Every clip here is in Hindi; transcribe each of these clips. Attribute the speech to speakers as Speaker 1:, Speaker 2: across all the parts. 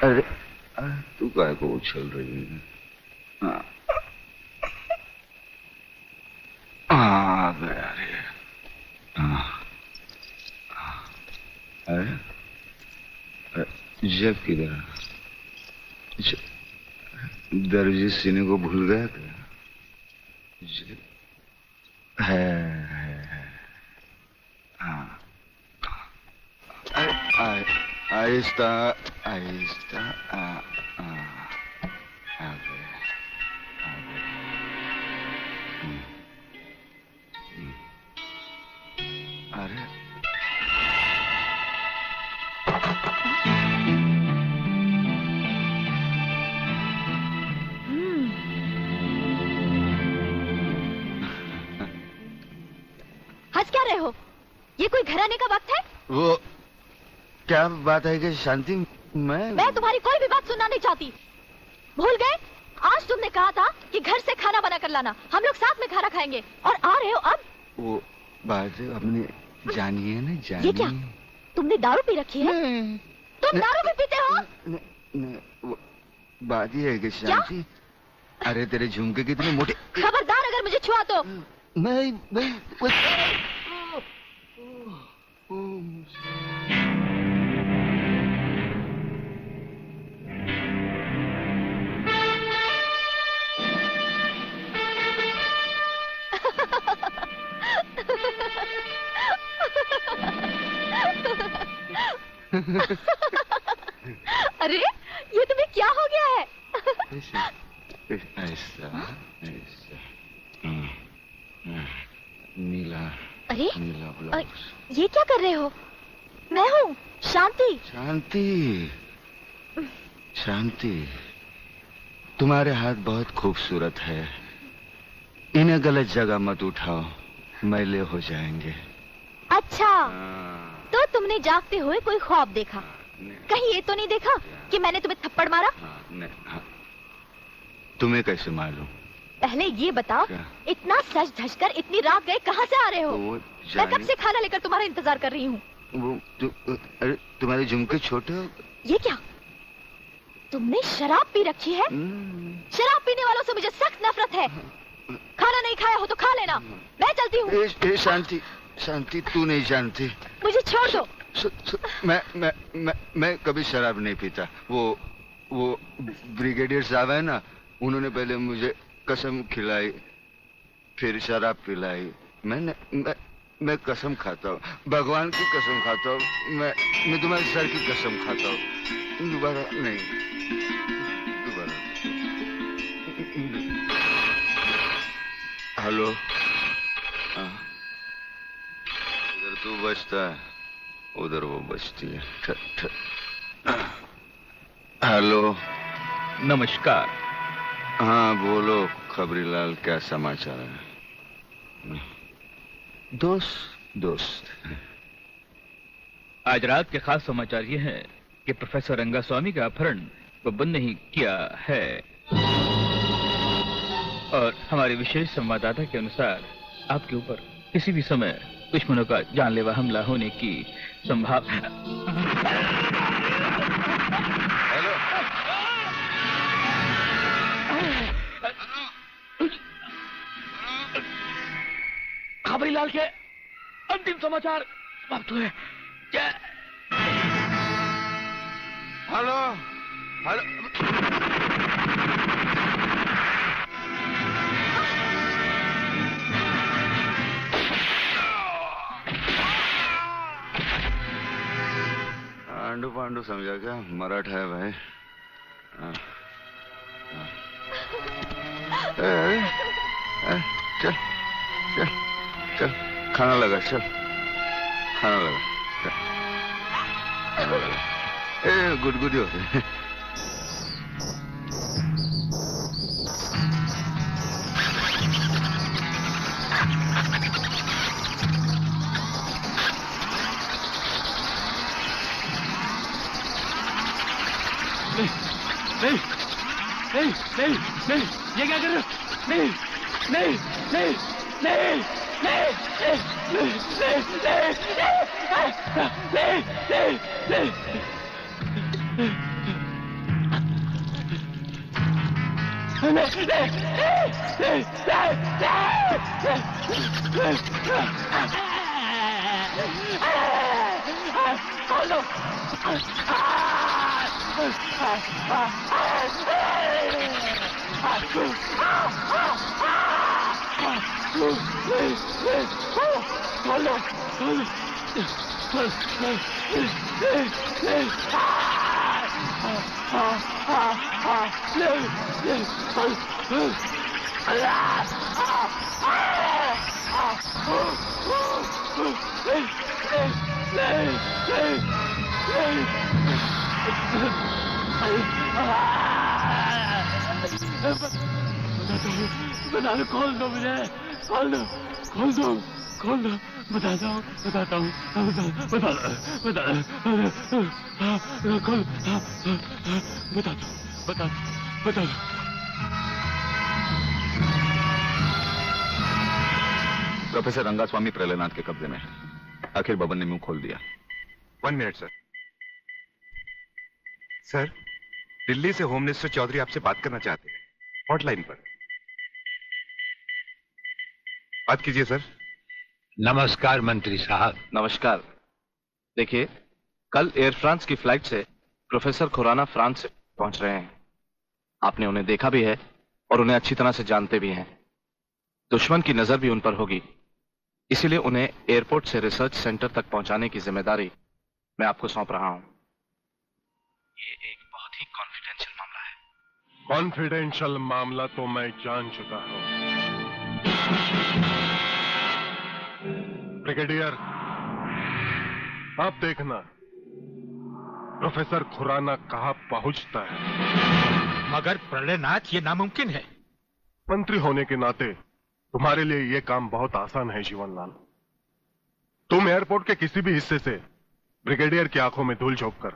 Speaker 1: अरे तू काय को उछल रही है? आ गया रे। अरे जब किधर दर्जी सीने को भूल गया क्या? है हाँ। आहिस्ता आहिस्ता आ गया। अरे
Speaker 2: हंस क्या रहे हो? ये कोई घर आने का वक्त है?
Speaker 1: वो क्या बात है कि शांति, मैं
Speaker 2: तुम्हारी कोई भी बात सुनना नहीं चाहती। भूल गए? आज तुमने कहा था कि घर से खाना बना कर लाना, हम लोग साथ में खाना खाएंगे, और आ रहे हो अब?
Speaker 1: वो बात अपने जानिए ना, जानिए।
Speaker 2: ये क्या? तुमने दारू पी रखी है? तुम दारू भी पीते हो?
Speaker 1: वो बात ये है कि शांति, अरे तेरे झुमके कितने मोटे।
Speaker 2: खबरदार अगर मुझे छुआ तो।
Speaker 1: मैं
Speaker 2: अरे ये तुम्हें क्या हो गया है?
Speaker 1: ऐसा नीला।
Speaker 2: अरे
Speaker 1: नीला ब्लाउज।
Speaker 2: ये क्या कर रहे हो? मैं हूँ शांति।
Speaker 1: शांति, शांति, तुम्हारे हाथ बहुत खूबसूरत है। इन्हें गलत जगह मत उठाओ, मैले हो जाएंगे।
Speaker 2: अच्छा, तो तुमने जागते हुए कोई ख्वाब देखा? कहीं ये तो नहीं देखा कि मैंने तुम्हें थप्पड़ मारा?
Speaker 1: तुम्हें कैसे मालूम?
Speaker 2: पहले ये बताओ, इतना सज धज कर इतनी रात गए कहाँ से आ रहे हो? मैं कब से खाना लेकर तुम्हारा इंतजार कर रही हूँ।
Speaker 1: अरे तुम्हारे झुमके छोटे हो।
Speaker 2: ये क्या? तुमने शराब पी रखी है? शराब पीने वालों से मुझे सख्त नफरत है। खाना नहीं खाया हो तो खा लेना, मैं चलती हूँ।
Speaker 1: शांति, शांति, तू नहीं जानती।
Speaker 2: मुझे छोड़ दो।
Speaker 1: मैं कभी शराब नहीं पीता। वो ब्रिगेडियर साहब है ना, उन्होंने पहले मुझे कसम खिलाई, फिर शराब पिलाई। मैं कसम खाता हूँ, भगवान की कसम खाता हूँ। मैं तुम्हारे सर की कसम खाता हूँ। दोबारा नहीं, दोबारा। हेलो, इधर तू बचता है, उधर वो बचती है। हेलो,
Speaker 3: नमस्कार।
Speaker 1: हाँ बोलो खबरीलाल, क्या समाचार है? दोस्त
Speaker 3: आज रात के खास समाचार ये हैं कि प्रोफेसर रंगास्वामी का अपहरण को बंद नहीं किया है, और हमारे विशेष संवाददाता के अनुसार आपके ऊपर किसी भी समय दुश्मनों का जानलेवा हमला होने की संभावना। खबरीलाल के अंतिम समाचार समाप्त हुए।
Speaker 1: हेलो, हेलो, आंडू पांडू समझा क्या? मराठा है भाई। चल चल चल, खाना लगा, चल खाना लगा, खाना लगा। गुडगुडी होते हैं।
Speaker 3: नहीं नहीं नहीं नहीं, ये क्या कर रहे हो? नहीं नहीं नहीं नहीं नहीं नहीं नहीं नहीं नहीं। बता दो, खोल दो मुझे, खोल दो, खोल दो, खोल दो, बताता हूँ, बताता हूँ, बता दो, बता दो, खोल, बता दो, बता दो, बता दो।
Speaker 1: प्रोफेसर रंगास्वामी प्रलयनाथ के कब्जे में है। आखिर बबन ने मुंह खोल दिया।
Speaker 4: 1 मिनट सर। सर, दिल्ली से होम मिनिस्टर चौधरी आपसे बात करना चाहते हैं, हॉटलाइन पर। बात कीजिए सर।
Speaker 5: नमस्कार मंत्री साहब।
Speaker 6: नमस्कार। देखिए, कल एयर फ्रांस की फ्लाइट से प्रोफेसर खुराना फ्रांस से पहुंच रहे हैं। आपने उन्हें देखा भी है और उन्हें अच्छी तरह से जानते भी हैं। दुश्मन की नजर भी उन पर होगी, इसीलिए उन्हें एयरपोर्ट से रिसर्च सेंटर तक पहुंचाने की जिम्मेदारी मैं आपको सौंप रहा हूं। ये एक बहुत ही कॉन्फिडेंशियल मामला है।
Speaker 7: कॉन्फिडेंशियल मामला तो मैं जान चुका हूं। ब्रिगेडियर, आप देखना प्रोफेसर खुराना कहां पहुंचता है।
Speaker 5: मगर प्रलयनाथ, ये नामुमकिन है।
Speaker 7: मंत्री होने के नाते तुम्हारे लिए यह काम बहुत आसान है जीवनलाल। तुम एयरपोर्ट के किसी भी हिस्से से ब्रिगेडियर की आंखों में धूल झोंककर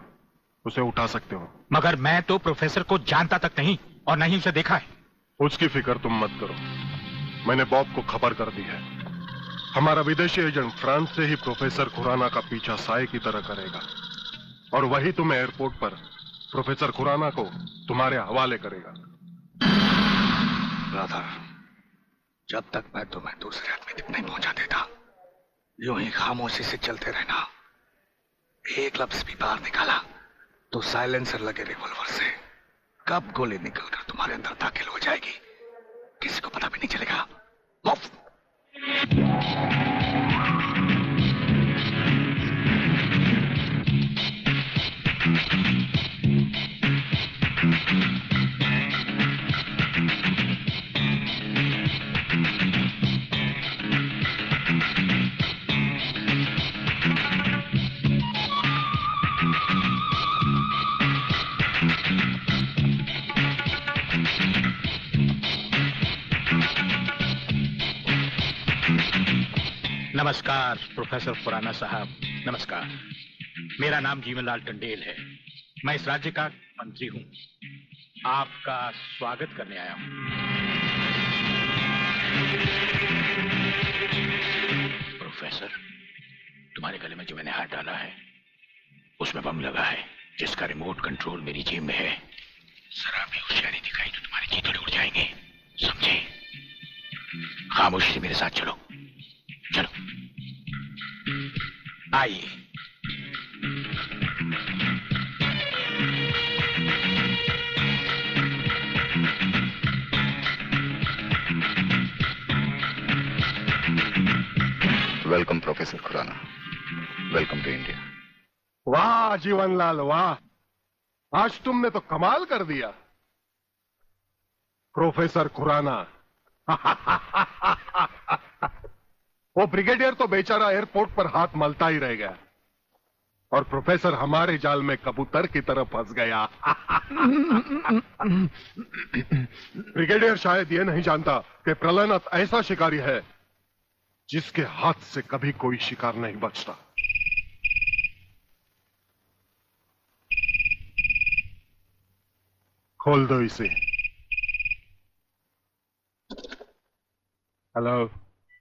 Speaker 7: उसे उठा सकते हो।
Speaker 5: मगर मैं तो प्रोफेसर को जानता तक नहीं और नहीं उसे देखा है।
Speaker 7: उसकी फिक्र तुम मत करो, मैंने बॉब को खबर कर दी है। हमारा विदेशी एजेंट फ्रांस से ही प्रोफेसर खुराना का पीछा साए की तरह करेगा और वही तुम्हें एयरपोर्ट पर प्रोफेसर खुराना को तुम्हारे हवाले करेगा।
Speaker 5: राधा, जब तक मैं तुम्हें दूसरे आदमी तक नहीं पहुंचा देता, यूं ही खामोशी से चलते रहना। एक लफ्ज भी बाहर निकाला तो साइलेंसर लगे रिवॉल्वर से कब गोली निकलकर तुम्हारे अंदर दाखिल हो जाएगी किसी को पता भी नहीं चलेगा। मुफ्त। नमस्कार प्रोफेसर खुराना साहब, नमस्कार। मेरा नाम जीवनलाल टंडेल है। मैं इस राज्य का मंत्री हूं। आपका स्वागत करने आया हूं। प्रोफेसर, तुम्हारे गले में जो मैंने हाथ डाला है उसमें बम लगा है जिसका रिमोट कंट्रोल मेरी जेब में है। जरा भी होशियारी दिखाई तो तुम्हारे चीथड़े उड़ जाएंगे, समझे? खामोशी से मेरे साथ चलो, चलो आइए।
Speaker 1: Welcome professor Khurana, welcome to India.
Speaker 7: वाह जीवनलाल वाह, आज तुमने तो कमाल कर दिया। प्रोफेसर खुराना वो ब्रिगेडियर तो बेचारा एयरपोर्ट पर हाथ मलता ही रह गया और प्रोफेसर हमारे जाल में कबूतर की तरह फंस गया। ब्रिगेडियर शायद ये नहीं जानता कि प्रलयनाथ ऐसा शिकारी है जिसके हाथ से कभी कोई शिकार नहीं बचता। खोल दो इसे। हेलो।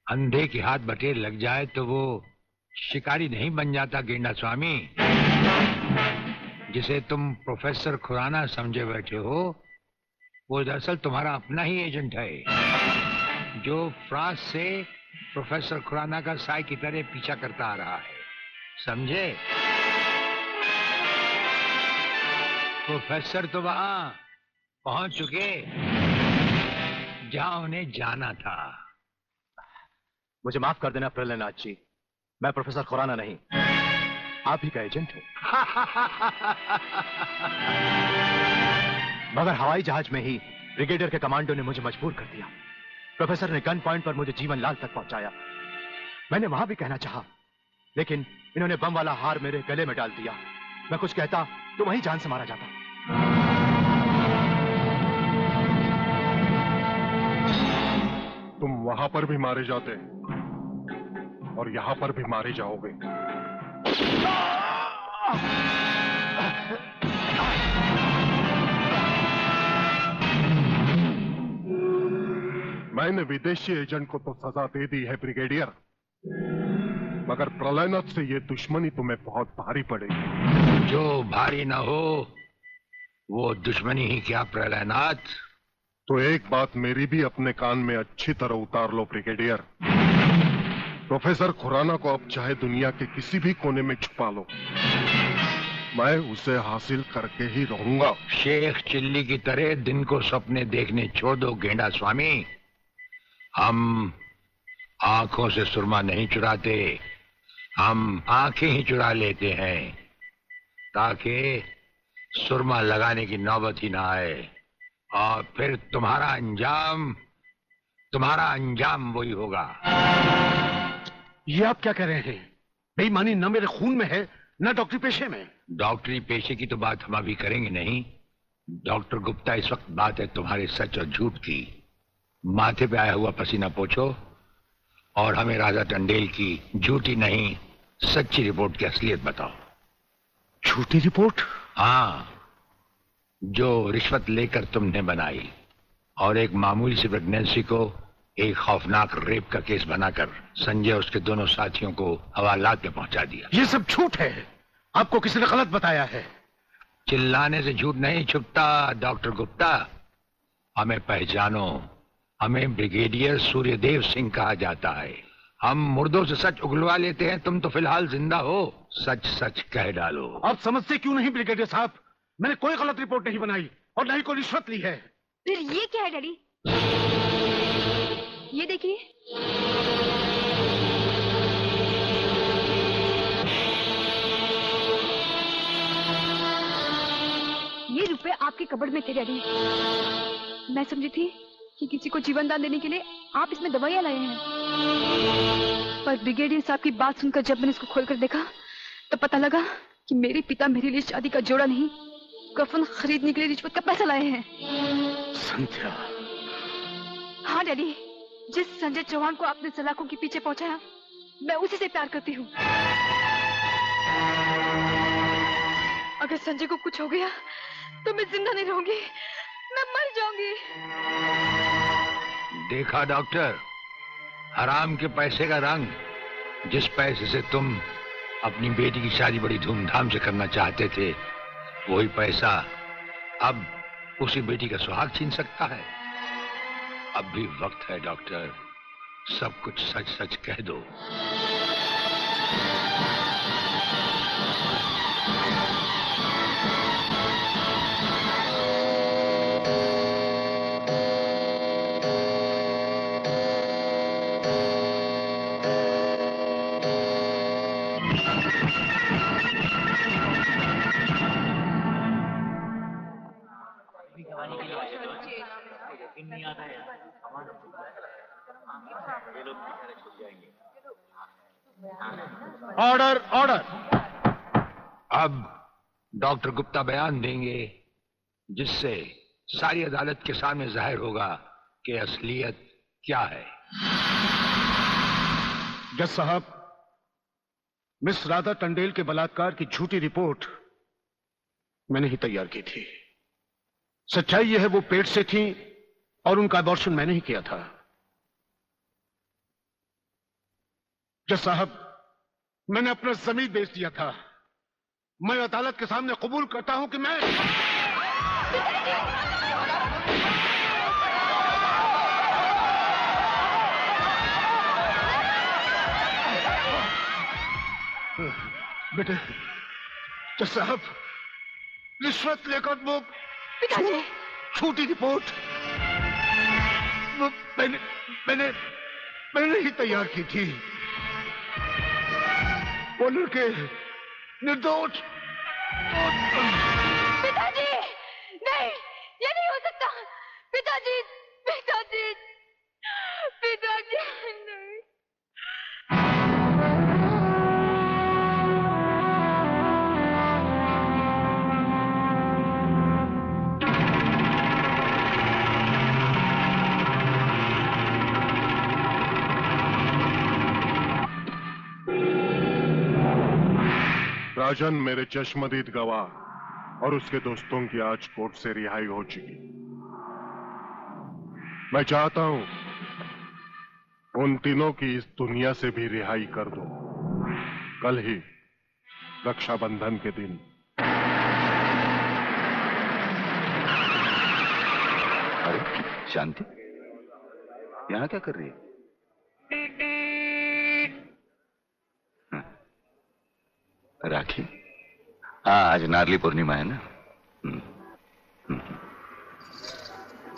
Speaker 5: अंधे के हाथ बटेर लग जाए तो वो शिकारी नहीं बन जाता गेंडा स्वामी। जिसे तुम प्रोफेसर खुराना समझे बैठे हो वो दरअसल तुम्हारा अपना ही एजेंट है, जो फ्रांस से प्रोफेसर खुराना का साई की तरह पीछा करता आ रहा है, समझे? प्रोफेसर तो वहां पहुंच चुके जहां उन्हें जाना था।
Speaker 6: मुझे माफ कर देना प्रलयनाथ जी, मैं प्रोफेसर खुराना नहीं, आप ही का एजेंट हूं। मगर हवाई जहाज में ही ब्रिगेडियर के कमांडो ने मुझे मजबूर कर दिया। प्रोफेसर ने गन पॉइंट पर मुझे जीवनलाल तक पहुंचाया। मैंने वहां भी कहना चाहा, लेकिन इन्होंने बम वाला हार मेरे गले में डाल दिया। मैं कुछ कहता तो वहीं जान से मारा जाता।
Speaker 7: तुम वहां पर भी मारे जाते और यहां पर भी मारे जाओगे। मैंने विदेशी एजेंट को तो सजा दे दी है ब्रिगेडियर, मगर प्रलयनाथ से ये दुश्मनी तुम्हें बहुत भारी पड़ेगी।
Speaker 5: जो भारी ना हो वो दुश्मनी ही क्या प्रलयनाथ।
Speaker 7: तो एक बात मेरी भी अपने कान में अच्छी तरह उतार लो ब्रिगेडियर। प्रोफेसर खुराना को अब चाहे दुनिया के किसी भी कोने में छुपा लो, मैं उसे हासिल करके ही रहूंगा।
Speaker 5: शेख चिल्ली की तरह दिन को सपने देखने छोड़ दो गेंडा स्वामी। हम आंखों से सुरमा नहीं चुराते, हम आंखें ही चुरा लेते हैं ताकि सुरमा लगाने की नौबत ही ना आए, और फिर तुम्हारा अंजाम वही होगा।
Speaker 3: ये आप क्या कह रहे हैं? बेईमानी न मेरे खून में है न डॉक्टरी पेशे में।
Speaker 5: डॉक्टरी पेशे की तो बात हम अभी करेंगे नहीं। डॉक्टर गुप्ता, इस वक्त बात है तुम्हारे सच और झूठ की। माथे पे आया हुआ पसीना पोछो और हमें राजा टंडेल की झूठी नहीं सच्ची रिपोर्ट की असलियत बताओ।
Speaker 3: झूठी रिपोर्ट?
Speaker 5: हाँ, जो रिश्वत लेकर तुमने बनाई और एक मामूली सी प्रेगनेंसी को एक खौफनाक रेप का केस बनाकर संजय और उसके दोनों साथियों को हवालात में पहुंचा दिया।
Speaker 3: ये सब झूठ है, आपको किसी ने गलत बताया है।
Speaker 5: चिल्लाने से झूठ नहीं छुपता डॉक्टर गुप्ता। हमें पहचानो, हमें ब्रिगेडियर सूर्यदेव सिंह कहा जाता है। हम मुर्दों से सच उगलवा लेते हैं, तुम तो फिलहाल जिंदा हो। सच सच कह डालो।
Speaker 3: आप समझते क्यों नहीं ब्रिगेडियर साहब? मैंने कोई गलत रिपोर्ट नहीं बनाई और न ही कोई रिश्वत ली है।
Speaker 2: फिर ये क्या है डैडी? ये देखिए, ये रुपए आपके कबर्ड में थे डैडी। मैं समझी थी कि किसी को जीवन दान देने के लिए आप इसमें दवाइयां लाए हैं, पर ब्रिगेडियर साहब की बात सुनकर जब मैंने इसको खोलकर देखा तो पता लगा कि मेरे पिता मेरे लिए शादी का जोड़ा नहीं, कफन खरीदने के लिए रिश्वत का पैसा लाए हैं।
Speaker 3: संध्या।
Speaker 2: हाँ डैडी, जिस संजय चौहान को आपने सलाखों के पीछे पहुंचाया, मैं उसी से प्यार करती हूँ। अगर संजय को कुछ हो गया तो मैं जिंदा नहीं रहूंगी, मैं मर जाऊंगी।
Speaker 5: देखा डॉक्टर, हराम के पैसे का रंग। जिस पैसे से तुम अपनी बेटी की शादी बड़ी धूमधाम से करना चाहते थे, वही पैसा अब उसी बेटी का सुहाग छीन सकता है। अब भी वक्त है डॉक्टर, सब कुछ सच सच कह दो।
Speaker 3: Order order.
Speaker 5: अब डॉक्टर गुप्ता बयान देंगे जिससे सारी अदालत के सामने जाहिर होगा कि असलियत क्या है।
Speaker 3: जज साहब, मिस राधा टंडेल के बलात्कार की झूठी रिपोर्ट मैंने ही तैयार की थी। सच्चाई यह है वो पेट से थी और उनका अबॉर्शन मैंने ही किया था। जज साहब, मैंने अपना जमीन बेच दिया था। मैं अदालत के सामने कबूल करता हूं कि मैं
Speaker 1: बेटे तो साहब रिश्वत लेकर वो
Speaker 2: पिताजी
Speaker 1: छोटी रिपोर्ट वो मैंने मैंने मैंने ही तैयार की थी। वो लड़के निर्दोष।
Speaker 2: पिताजी नहीं, ये नहीं हो सकता। पिताजी पिताजी पिताजी नहीं।
Speaker 7: राजन मेरे चश्मदीद गवाह और उसके दोस्तों की आज कोर्ट से रिहाई हो चुकी। मैं चाहता हूं उन तीनों की इस दुनिया से भी रिहाई कर दो। कल ही रक्षाबंधन के दिन।
Speaker 1: अरे शांति यहां क्या कर रही है? राखी? हाँ आज नारली पूर्णिमा है ना।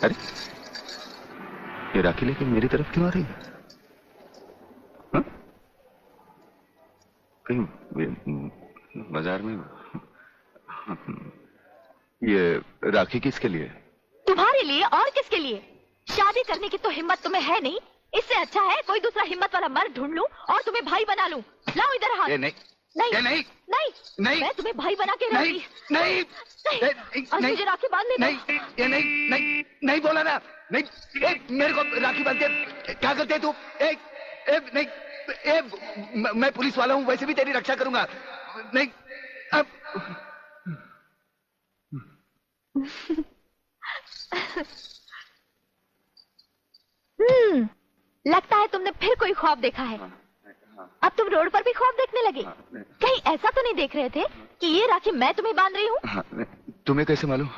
Speaker 1: अरे ये राखी लेके मेरी तरफ क्यों आ रही है? हाँ? कहीं बाजार में ये राखी किसके लिए?
Speaker 8: तुम्हारे लिए और किसके लिए? शादी करने की तो हिम्मत तुम्हें है नहीं। इससे अच्छा है कोई दूसरा हिम्मत वाला मर्द ढूंढ लूं और तुम्हें भाई बना लूं। लाओ इधर हाथ।
Speaker 1: नहीं
Speaker 8: नहीं
Speaker 1: नहीं
Speaker 8: नहीं
Speaker 1: नहीं
Speaker 8: मैं तुम्हें भाई बना के
Speaker 1: नहीं नहीं
Speaker 8: और मुझे राखी बांधने दो।
Speaker 1: नहीं ये नहीं नहीं बोला ना। नहीं मेरे को राखी बांध के क्या करते तू? नहीं मैं पुलिस वाला हूँ, वैसे भी तेरी रक्षा करूंगा। नहीं अब
Speaker 8: लगता है तुमने फिर कोई ख्वाब देखा है। अब तुम रोड पर भी ख्वाब देखने लगे। कहीं ऐसा तो नहीं देख रहे थे कि ये राखी मैं तुम्हें बांध रही हूँ?
Speaker 1: तुम्हें कैसे मालूम?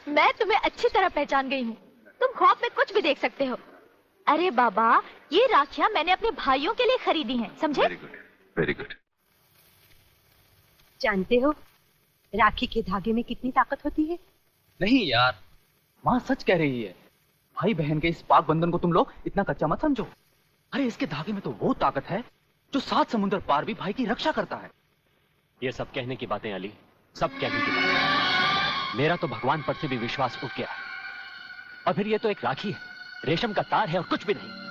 Speaker 8: मैं तुम्हें अच्छी तरह पहचान गई हूँ। तुम ख्वाब में कुछ भी देख सकते हो। अरे बाबा, ये राखियाँ मैंने अपने भाइयों के लिए खरीदी हैं, समझे?
Speaker 1: Very good very good.
Speaker 9: जानते हो राखी के धागे में कितनी ताकत होती है?
Speaker 6: नहीं यार, माँ सच कह रही है। भाई बहन के इस पाक बंधन को तुम लोग इतना कच्चा मत समझो। अरे इसके धागे में तो वो ताकत है जो 7 समुद्र पार भी भाई की रक्षा करता है।
Speaker 3: ये सब कहने की बातें अली, सब कहने की बातें। मेरा तो भगवान पर से भी विश्वास उठ गया। और फिर ये तो एक राखी है, रेशम का तार है और कुछ भी नहीं।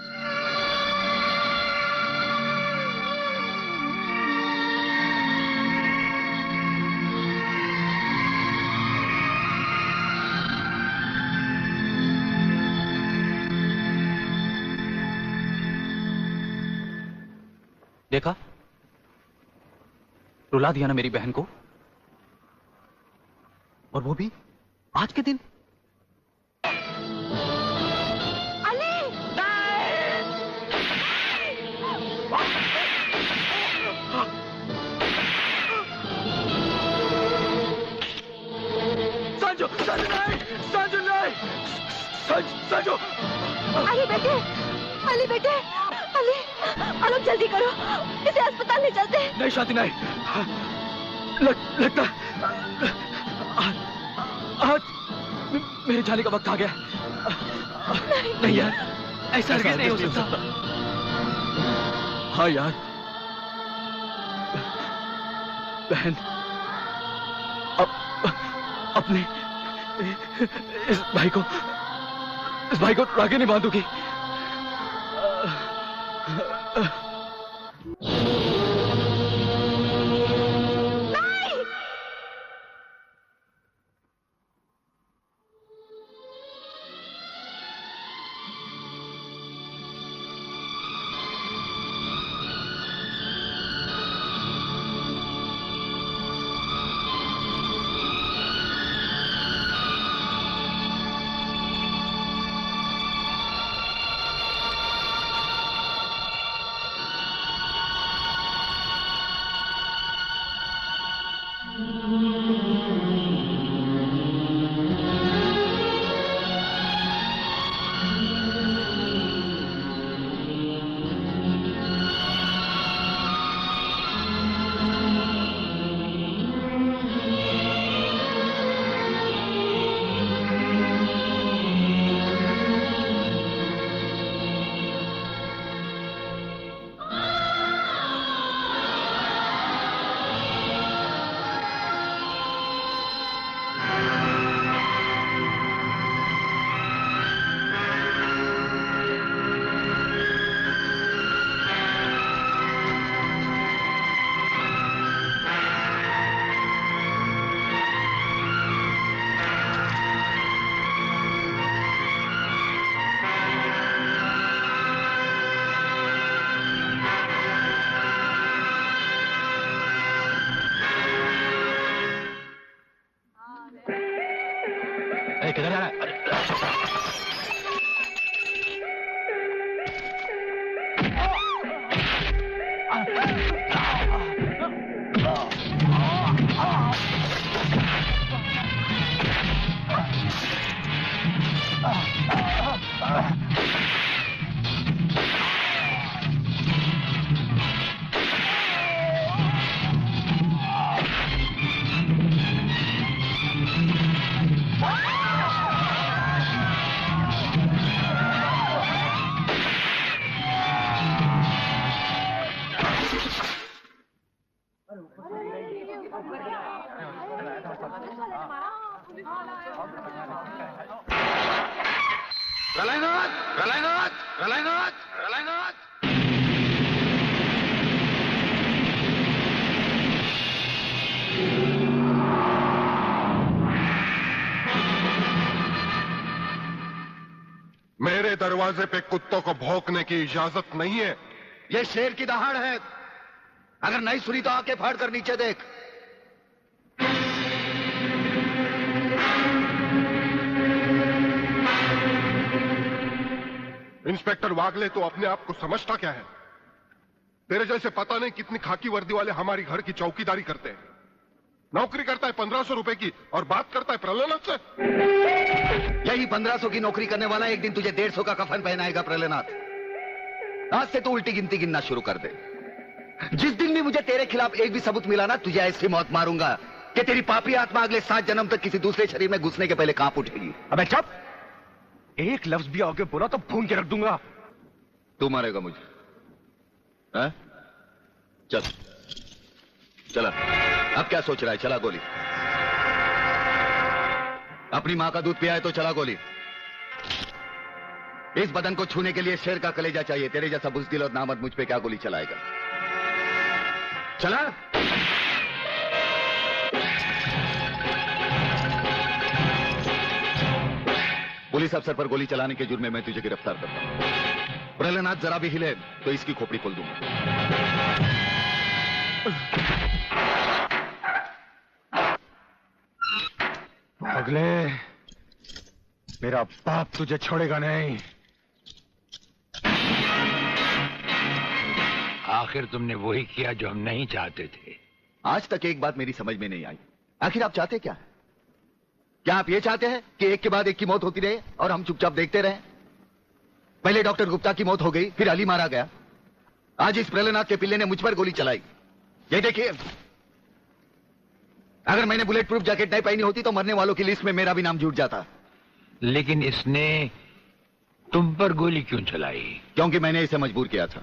Speaker 6: देखा, रुला दिया ना मेरी बहन को, और वो भी आज के दिन।
Speaker 8: अली!
Speaker 5: संजू संजू नहीं, संजू नहीं, संजू।
Speaker 8: अली बेटे, अली बेटे, अली, अलोक जल्दी करो, इसे अस्पताल ले चलते हैं।
Speaker 5: नहीं शांति नहीं, लगता आज मेरे जाने का वक्त आ गया। नहीं यार, ऐसा नहीं हो सकता। हाँ यार, बहन अपने इस भाई को राखी नहीं बांधूगी।
Speaker 3: किधर जा रहा है?
Speaker 7: मेरे दरवाजे पे कुत्तों को भौंकने की इजाजत नहीं है।
Speaker 1: ये शेर की दहाड़ है। अगर नहीं सुनी तो आके फाड़ कर नीचे देख।
Speaker 7: इंस्पेक्टर वागले तो अपने आप को समझता क्या है? तेरे जैसे पता नहीं कितनी खाकी वर्दी वाले हमारी घर की चौकीदारी करते हैं। नौकरी करता है 1500 रुपए की और बात करता है प्रलयनाथ से।
Speaker 1: यही 1500 की नौकरी करने वाला एक दिन तुझे 150 का कफन पहनाएगा प्रलयनाथ। आज से तू उल्टी गिनती गिनना शुरू कर दे। जिस दिन भी मुझे तेरे खिलाफ एक भी सबूत मिला ना, तुझे ऐसी मौत मारूंगा कि तेरी पापी आत्मा अगले 7 जन्म तक किसी दूसरे शरीर में घुसने के पहले कांप उठेगी।
Speaker 6: अबे चुप! एक लफ्ज भी आगे बोला तो भून के रख दूंगा।
Speaker 1: तू मारेगा मुझे? है? चल चला। अब क्या सोच रहा है? चला गोली। अपनी मां का दूध पिया है तो चला गोली। इस बदन को छूने के लिए शेर का कलेजा चाहिए। तेरे जैसा बुज़दिल और नामर्द मुझ पे क्या गोली चलाएगा? चला। पुलिस अफसर पर गोली चलाने के जुर्म में मैं तुझे गिरफ्तार करता हूं। प्रलयनाथ जरा भी हिले तो इसकी खोपड़ी खोल दूंगा।
Speaker 6: अगले मेरा बाप तुझे छोड़ेगा नहीं।
Speaker 3: आखिर तुमने वही किया जो हम नहीं चाहते थे।
Speaker 1: आज तक एक बात मेरी समझ में नहीं आई। आखिर आप चाहते क्या है? क्या आप ये चाहते हैं कि एक के बाद एक की मौत होती रहे और हम चुपचाप देखते रहे? पहले डॉक्टर गुप्ता की मौत हो गई, फिर अली मारा गया, आज इस प्रलयनाथ के पिल्ले ने मुझ पर गोली चलाई। ये देखिए, अगर मैंने बुलेट प्रूफ जैकेट नहीं पहनी होती तो मरने वालों की लिस्ट में मेरा भी नाम जुड़ जाता।
Speaker 3: लेकिन इसने तुम पर गोली क्यों चलाई?
Speaker 1: क्योंकि मैंने इसे मजबूर किया था।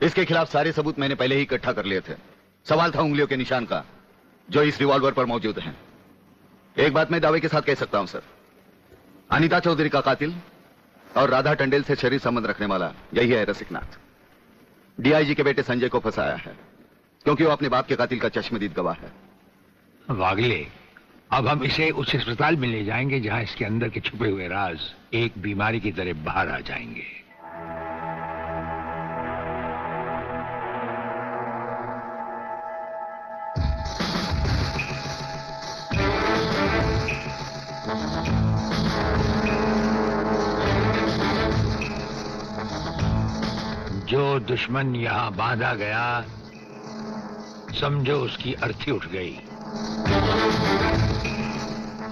Speaker 1: इसके खिलाफ सारे सबूत मैंने पहले ही इकट्ठा कर लिए थे। सवाल था उंगलियों के निशान का, जो इस रिवॉल्वर पर मौजूद हैं। एक बात मैं दावे के साथ कह सकता हूं सर, अनीता चौधरी का कातिल और राधा टंडेल से शरीर संबंध रखने वाला यही है रसिकनाथ। डीआईजी के बेटे संजय को फंसाया है क्योंकि वो अपने बाप के कातिल का चश्मदीद गवाह है।
Speaker 3: वागले, अब हम इसे उस अस्पताल में ले जाएंगे जहां इसके अंदर के छुपे हुए राज एक बीमारी की तरह बाहर आ जाएंगे। जो दुश्मन यहां बांधा गया, समझो उसकी अर्थी उठ गई।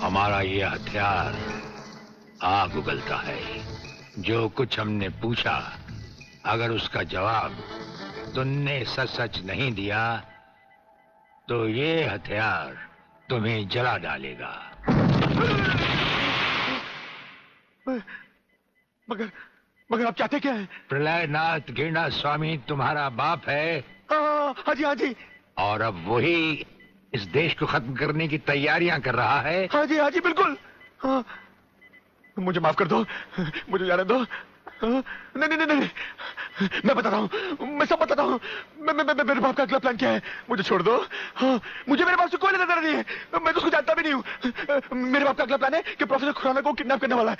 Speaker 3: हमारा ये हथियार आग उगलता है। जो कुछ हमने पूछा, अगर उसका जवाब तुमने सच सच नहीं दिया तो ये हथियार तुम्हें जला डालेगा।
Speaker 6: मगर आप चाहते क्या है?
Speaker 3: प्रलयनाथ गिरना स्वामी तुम्हारा बाप है।
Speaker 6: हाँ जी, हाँ जी।
Speaker 3: और अब वही इस देश को खत्म करने की तैयारियां कर रहा है।
Speaker 6: हाँ जी, बिल्कुल। हाँ, मुझे माफ कर दो, मुझे जाने दो। नहीं, मैं बताता हूँ, मैं सब बताता हूँ। मेरे बाप का अगला प्लान क्या है? मुझे छोड़ दो। हाँ, मुझे मेरे बाप से कोई लेना देना नहीं है। मैं तो उसको जानता भी नहीं हूँ। मेरे बाप का अगला प्लान है कि प्रोफेसर खुराना को किडनैप करने वाला है।